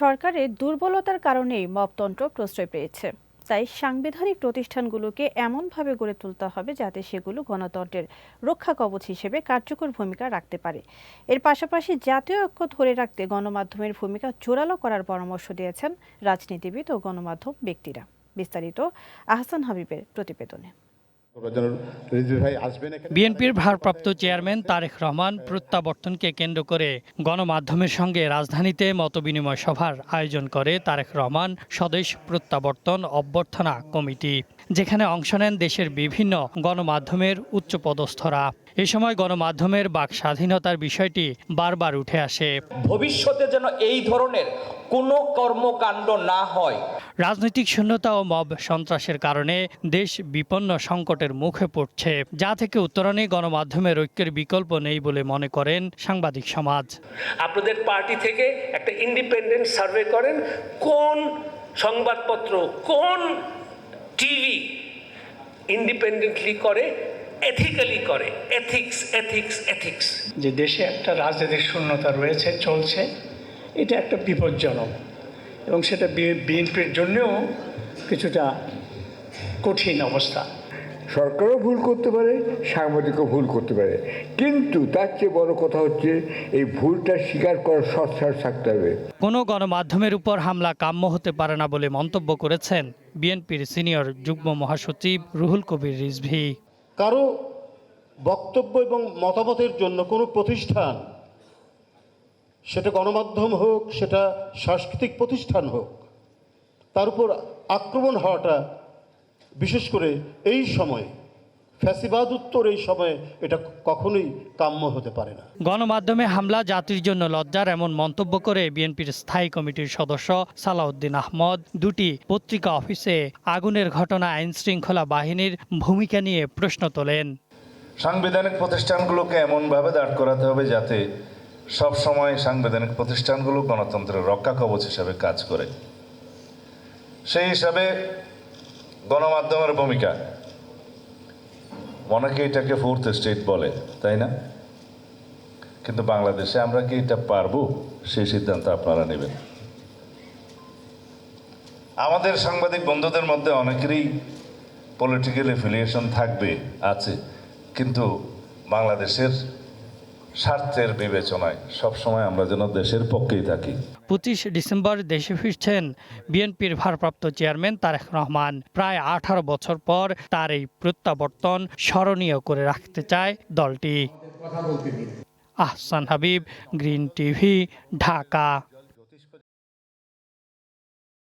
সরকারের দুর্বলতার কারণেই মপতন্ত্র প্রশ্রয় পেয়েছে। তাই সাংবিধানিক প্রতিষ্ঠানগুলোকে এমনভাবে গড়ে তুলতে হবে যাতে সেগুলো গণতন্ত্রের রক্ষা কবচ হিসেবে কার্যকর ভূমিকা রাখতে পারে। এর পাশাপাশি জাতীয় ঐক্য ধরে রাখতে গণমাধ্যমের ভূমিকা জোরালো করার পরামর্শ দিয়েছেন রাজনীতিবিদ ও গণমাধ্যম ব্যক্তিরা। বিস্তারিত আহসান হাবিবের প্রতিবেদনে। বিএনপির ভারপ্রাপ্ত চেয়ারম্যান তারেক রহমান প্রত্যাবর্তনকে কেন্দ্র করে গণমাধ্যমের সঙ্গে রাজধানীতে মতবিনিময় সভার আয়োজন করে তারেক রহমান স্বদেশ প্রত্যাবর্তন অভ্যর্থনা কমিটি, যেখানে অংশ নেন দেশের বিভিন্ন গণমাধ্যমের উচ্চপদস্থরা। এ সময় গণমাধ্যমের বাক স্বাধীনতার বিষয়টি বারবার উঠে আসে। ভবিষ্যতে যেন এই ধরনের কোনো কর্মকাণ্ড না হয়। রাজনৈতিক শূন্যতা ও মব সন্ত্রাসের কারণে দেশ বিপন্ন সংকটের মুখে পড়ছে, যা থেকে উত্তরণে গণমাধ্যমের ঐক্যের বিকল্প নেই বলে মনে করেন সাংবাদিক সমাজ। আপনাদের পার্টি থেকে একটা ইন্ডিপেন্ডেন্ট সার্ভে করেন, কোন সংবাদপত্র, কোন টিভি ইন্ডিপেন্ডেন্টলি করে, এথিক্যালি করে। এথিক্স যে দেশে একটা রাজনৈতিক শূন্যতা রয়েছে, চলছে, এটা একটা বিপজ্জনক এবং সেটা বিএনপির জন্যও কিছুটা কঠিন অবস্থা। সরকারও ভুল করতে পারে, সাংবাদিকও ভুল করতে পারে, কিন্তু তার চেয়ে বড় কথা হচ্ছে এই ভুলটা স্বীকার করার সৎসাহস থাকতে হবে। কোনো গণমাধ্যমের উপর হামলা কাম্য হতে পারে না বলে মন্তব্য করেছেন বিএনপির সিনিয়র যুগ্ম মহাসচিব রুহুল কবির রিজভী। কারো বক্তব্য এবং মতামতের জন্য কোনো প্রতিষ্ঠান, সেটা গণমাধ্যম হোক, সেটা সাংস্কৃতিক প্রতিষ্ঠান হোক, তার উপর আক্রমণ হওয়াটা, বিশেষ করে এই সময়ে ফ্যাসিবাদ উত্তর এই সময়ে, এটা কখনোই কাম্য হতে পারে না। গণমাধ্যমে হামলা জাতির জন্য লজ্জার এমন মন্তব্য করে বিএনপির স্থায়ী কমিটির সদস্য সালাউদ্দিন আহমদ দুটি পত্রিকা অফিসে আগুনের ঘটনা আইনশৃঙ্খলা বাহিনীর ভূমিকা নিয়ে প্রশ্ন তোলেন। সাংবিধানিক প্রতিষ্ঠানগুলোকে এমনভাবে দাঁড় করাতে হবে যাতে সব সময় সাংবিধানিক প্রতিষ্ঠানগুলো গণতন্ত্রের রক্ষা কবচ হিসাবে কাজ করে। সেই হিসাবে গণমাধ্যমের ভূমিকা, অনেকে এটাকে ফোর্থ স্টেট বলে, তাই না? কিন্তু বাংলাদেশে আমরা কি এটা পারবো, সেই সিদ্ধান্ত আপনারা নেবেন। আমাদের সাংবাদিক বন্ধুদের মধ্যে অনেকেরই পলিটিক্যাল এফিলিয়েশন থাকবে, আছে, কিন্তু বাংলাদেশের স্বার্থের বিবেচনায় সবসময় আমরা যেন দেশের পক্ষেই থাকি। 25 ডিসেম্বর দেশে ফিরছেন বিএনপির ভারপ্রাপ্ত চেয়ারম্যান তারেক রহমান। প্রায় 18 বছর পর তার এই প্রত্যাবর্তন স্মরণীয় করে রাখতে চায় দলটি। Ahsan Habib, green TV, Dhaka.